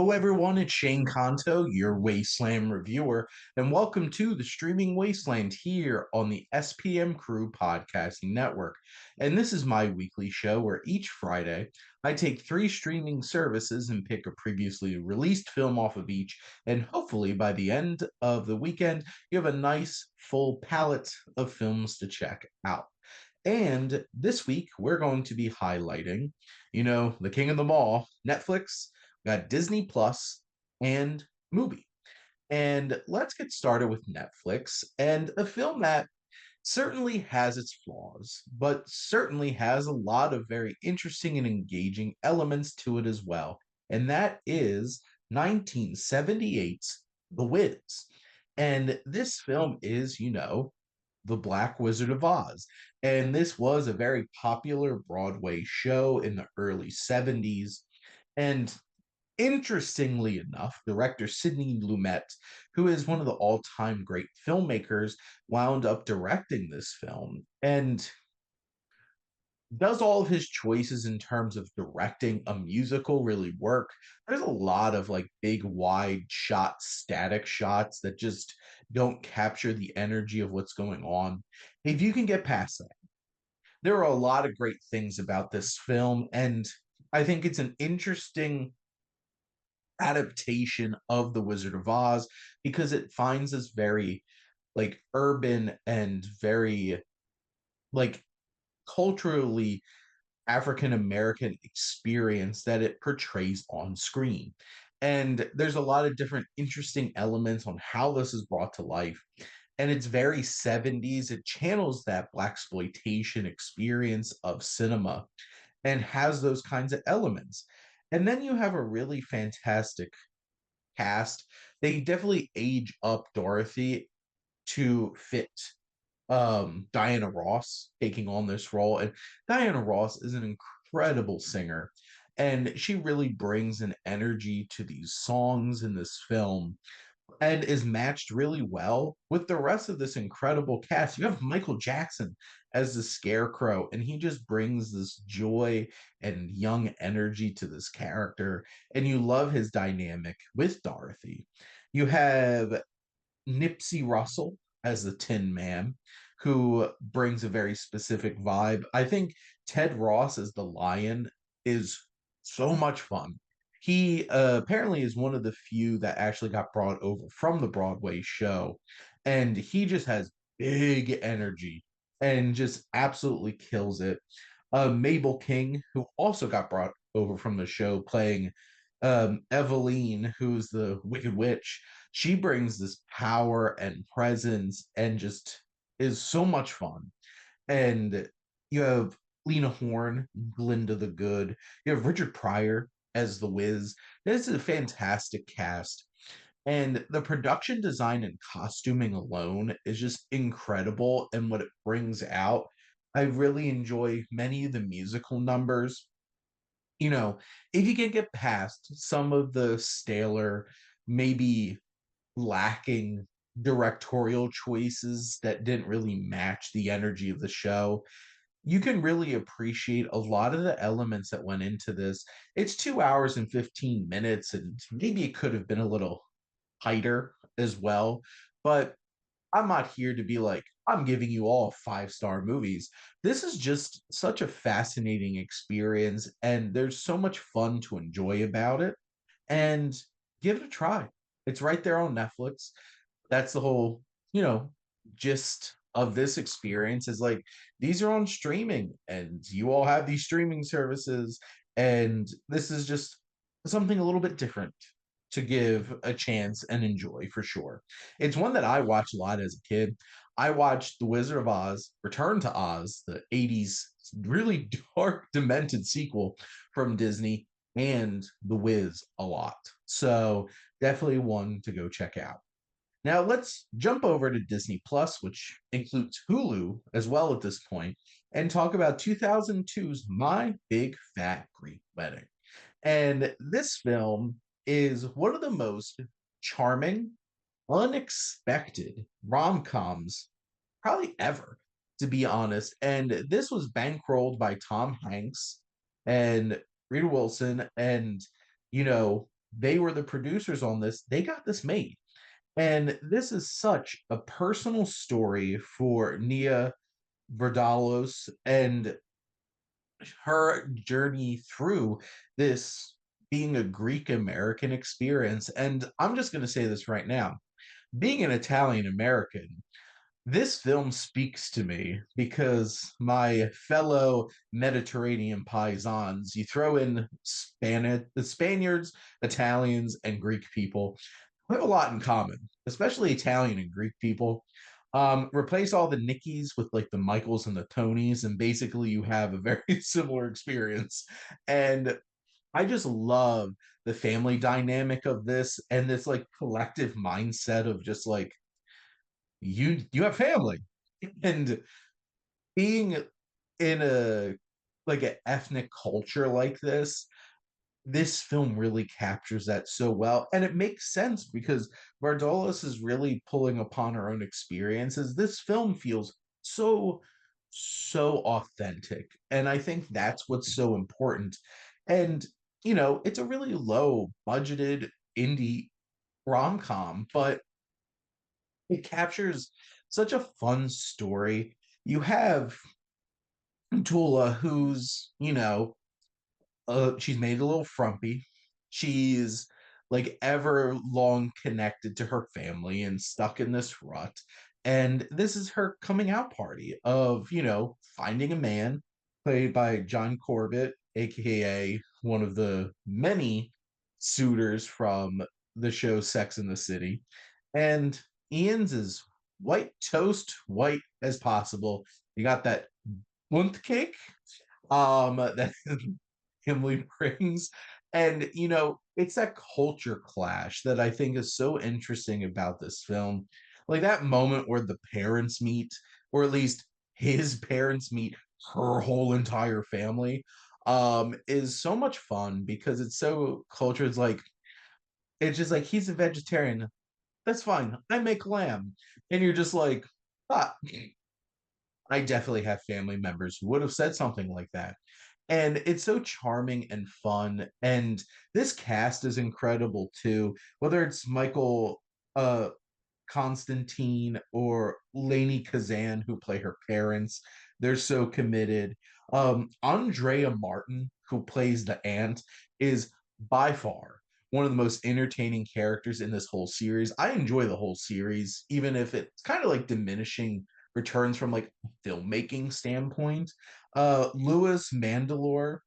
Hello, everyone. It's Shane Kanto, your Wasteland reviewer, and welcome to the Streaming Wasteland here on the SPM Crew Podcasting Network. And this is my weekly show where each Friday I take three streaming services and pick a previously released film off of each. And hopefully, by the end of the weekend, you have a nice full palette of films to check out. And this week, we're going to be highlighting, the king of them all, Netflix. We got Disney Plus and Mubi. And let's get started with Netflix and a film that certainly has its flaws, but certainly has a lot of very interesting and engaging elements to it as well. And that is 1978's The Wiz. And this film is, The Black Wizard of Oz. And this was a very popular Broadway show in the early 70s. And interestingly enough, director Sidney Lumet, who is one of the all-time great filmmakers, wound up directing this film and does all of his choices in terms of directing a musical really work. There's a lot of like big wide shot static shots that just don't capture the energy of what's going on. If you can get past that, there are a lot of great things about this film, and I think it's an interesting adaptation of The Wizard of Oz because it finds this very like urban and very like culturally African American experience that it portrays on screen. And there's a lot of different interesting elements on how this is brought to life. And it's very 70s. It channels that black exploitation experience of cinema and has those kinds of elements. And then you have a really fantastic cast. They definitely age up Dorothy to fit Diana Ross taking on this role. And Diana Ross is an incredible singer. And she really brings an energy to these songs in this film and is matched really well with the rest of this incredible cast. You have Michael Jackson as the Scarecrow, and he just brings this joy and young energy to this character, and you love his dynamic with Dorothy. You have Nipsey Russell as the Tin Man, who brings a very specific vibe. I think Ted Ross as the Lion is so much fun. He apparently is one of the few that actually got brought over from the Broadway show, and he just has big energy and just absolutely kills it. Mabel King, who also got brought over from the show, playing Eveline, who's the Wicked Witch. She brings this power and presence and just is so much fun. And you have Lena Horne, Glinda the Good. You have Richard Pryor as the Wiz. This is a fantastic cast. And the production design and costuming alone is just incredible. And what it brings out, I really enjoy many of the musical numbers. If you can get past some of the staler, maybe lacking directorial choices that didn't really match the energy of the show, you can really appreciate a lot of the elements that went into this. It's 2 hours and 15 minutes, and maybe it could have been a little tighter as well. But I'm not here to be like, I'm giving you all five-star movies. This is just such a fascinating experience, and there's so much fun to enjoy about it. And give it a try. It's right there on Netflix. That's the whole, you know, gist of this experience is like these are on streaming, and you all have these streaming services, and this is just something a little bit different to give a chance and enjoy for sure. It's one that I watched a lot as a kid. I watched The Wizard of Oz, Return to Oz, the 80s really dark, demented sequel from Disney, and The Wiz a lot. So definitely one to go check out. Now let's jump over to Disney Plus, which includes Hulu as well at this point, and talk about 2002's My Big Fat Greek Wedding. And this film is one of the most charming, unexpected rom-coms probably ever, to be honest. And this was bankrolled by Tom Hanks and Rita Wilson and, you know, they were the producers on this. They got this made. And this is such a personal story for Nia Vardalos and her journey through this being a Greek American experience. And I'm just going to say this right now, being an Italian American, this film speaks to me because my fellow Mediterranean paisans, you throw in the Spaniards, Italians, and Greek people, we have a lot in common, especially Italian and Greek people. Replace all the Nickies with like the Michaels and the Tonys, and basically you have a very similar experience. And I just love the family dynamic of this and this like collective mindset of just like you have family and being in a like an ethnic culture like this film really captures that so well. And it makes sense because Vardolis is really pulling upon her own experiences. This film feels so, so authentic. And I think that's what's so important. And, it's a really low budgeted indie rom com, but it captures such a fun story. You have Tula, who's, she's made a little frumpy. She's like ever long connected to her family and stuck in this rut. And this is her coming out party of, finding a man played by John Corbett, aka one of the many suitors from the show Sex and the City. And Ian's is white toast, white as possible. You got that bunt cake that Himley brings. And, it's that culture clash that I think is so interesting about this film. Like that moment where the parents meet, or at least his parents meet her whole entire family, is so much fun because it's so culture. It's just like he's a vegetarian. That's fine. I make lamb. And you're just like, ah, I definitely have family members who would have said something like that. And it's so charming and fun. And this cast is incredible too. Whether it's Michael Constantine or Lainey Kazan, who play her parents, they're so committed. Andrea Martin, who plays the aunt, is by far one of the most entertaining characters in this whole series. I enjoy the whole series, even if it's kind of like diminishing returns from like a filmmaking standpoint. Louis Mandalore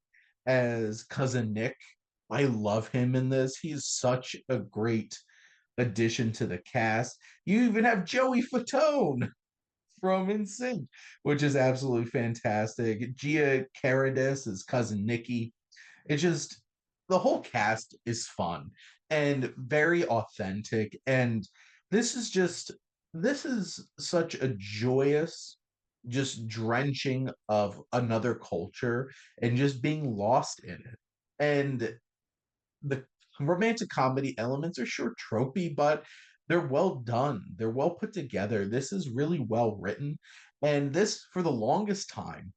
as cousin Nick, I love him in this. He's such a great addition to the cast. You even have Joey Fatone from NSYNC, which is absolutely fantastic. Gia Carides is cousin Nikki. It's just the whole cast is fun and very authentic. And this is just this is such a joyous, just drenching of another culture and just being lost in it. And the romantic comedy elements are sure tropey, but they're well done. They're well put together. This is really well written. And this, for the longest time,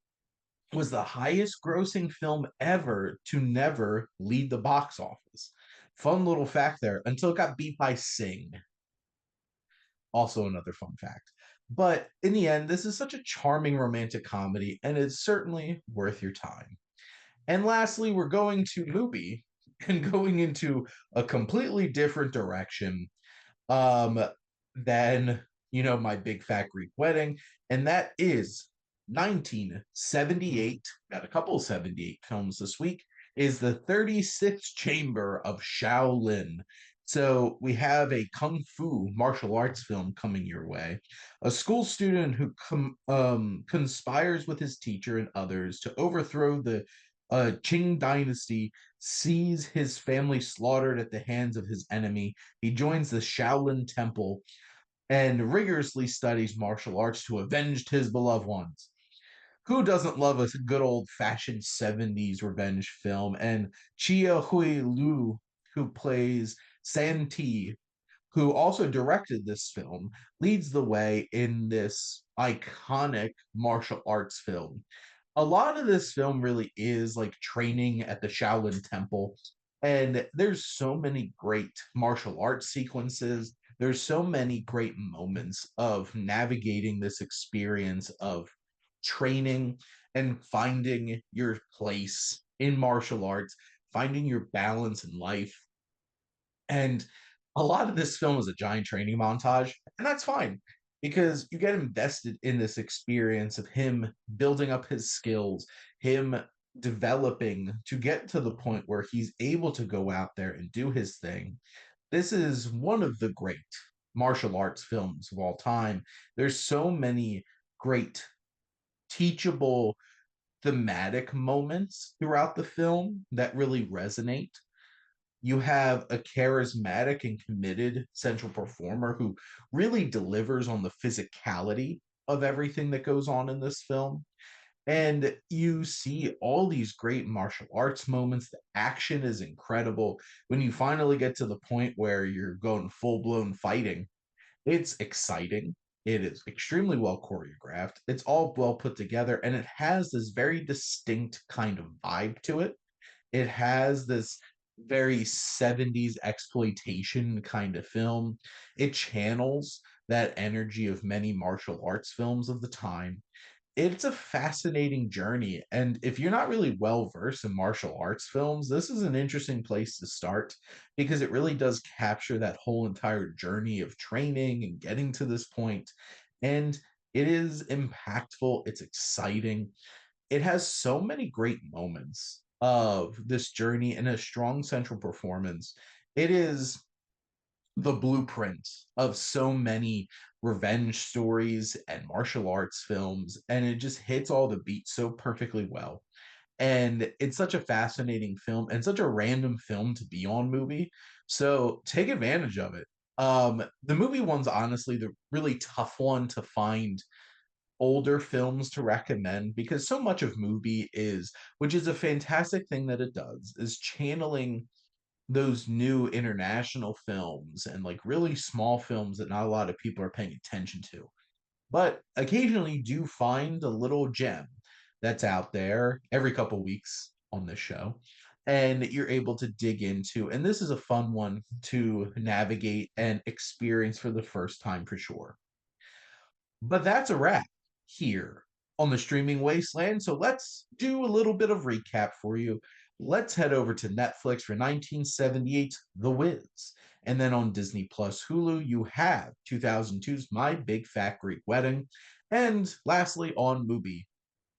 was the highest grossing film ever to never lead the box office. Fun little fact there until it got beat by Sing. Also, another fun fact. But in the end, this is such a charming romantic comedy, and it's certainly worth your time. And lastly, we're going to movie and going into a completely different direction um, than my big fat Greek wedding, and that is 1978. Got a couple of 78 films this week. Is the 36th Chamber of Shaolin. So we have a kung fu martial arts film coming your way. A school student who conspires with his teacher and others to overthrow the Qing dynasty sees his family slaughtered at the hands of his enemy. He joins the Shaolin Temple and rigorously studies martial arts to avenge his beloved ones. Who doesn't love a good old fashioned 70s revenge film? And Chia Hui Lu, who plays San Ti, who also directed this film, leads the way in this iconic martial arts film. A lot of this film really is like training at the Shaolin Temple. And there's so many great martial arts sequences. There's so many great moments of navigating this experience of training and finding your place in martial arts, finding your balance in life. And a lot of this film is a giant training montage, and that's fine because you get invested in this experience of him building up his skills, him developing to get to the point where he's able to go out there and do his thing. This is one of the great martial arts films of all time. There's so many great teachable thematic moments throughout the film that really resonate. You have a charismatic and committed central performer who really delivers on the physicality of everything that goes on in this film. And you see all these great martial arts moments. The action is incredible. When you finally get to the point where you're going full blown fighting, it's exciting. It is extremely well choreographed. It's all well put together, and it has this very distinct kind of vibe to it. It has this very 70s exploitation kind of film. It channels that energy of many martial arts films of the time. It's a fascinating journey. And if you're not really well versed in martial arts films, this is an interesting place to start because it really does capture that whole entire journey of training and getting to this point. And it is impactful, it's exciting, it has so many great moments of this journey and a strong central performance. It is the blueprint of so many revenge stories and martial arts films, and it just hits all the beats so perfectly well. And it's such a fascinating film and such a random film to be on movie. So take advantage of it. The movie one's honestly the really tough one to find older films to recommend because so much of movie is, which is a fantastic thing that it does, is channeling those new international films and like really small films that not a lot of people are paying attention to. But occasionally you do find a little gem that's out there every couple weeks on this show and you're able to dig into. And this is a fun one to navigate and experience for the first time for sure. But that's a wrap here on the streaming wasteland. So let's do a little bit of recap for you. Let's head over to Netflix for 1978, The Wiz. And then on Disney Plus Hulu, you have 2002's My Big Fat Greek Wedding. And lastly, on Mubi,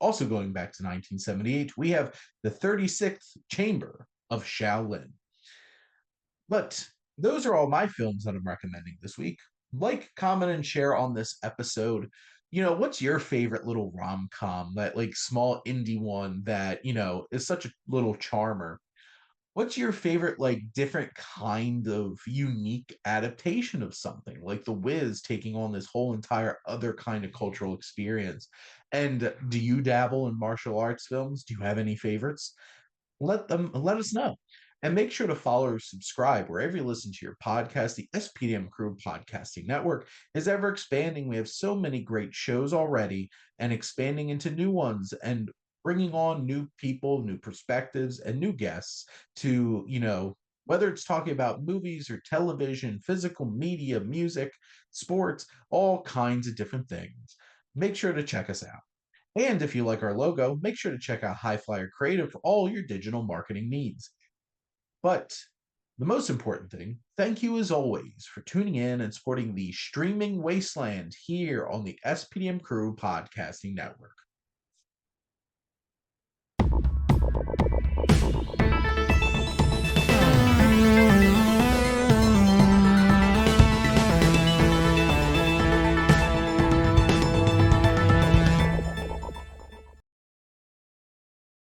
also going back to 1978, we have The 36th Chamber of Shaolin. But those are all my films that I'm recommending this week. Like, comment, and share on this episode. What's your favorite little rom com, that like small indie one that, is such a little charmer? What's your favorite, like, different kind of unique adaptation of something like The Wiz taking on this whole entire other kind of cultural experience? And do you dabble in martial arts films? Do you have any favorites? Let us know. And make sure to follow or subscribe wherever you listen to your podcast. The SPDM Crew Podcasting Network is ever expanding. We have so many great shows already and expanding into new ones and bringing on new people, new perspectives, and new guests to, whether it's talking about movies or television, physical media, music, sports, all kinds of different things. Make sure to check us out. And if you like our logo, make sure to check out High Flyer Creative for all your digital marketing needs. But the most important thing, thank you as always for tuning in and supporting the streaming wasteland here on the SPDM Crew Podcasting Network.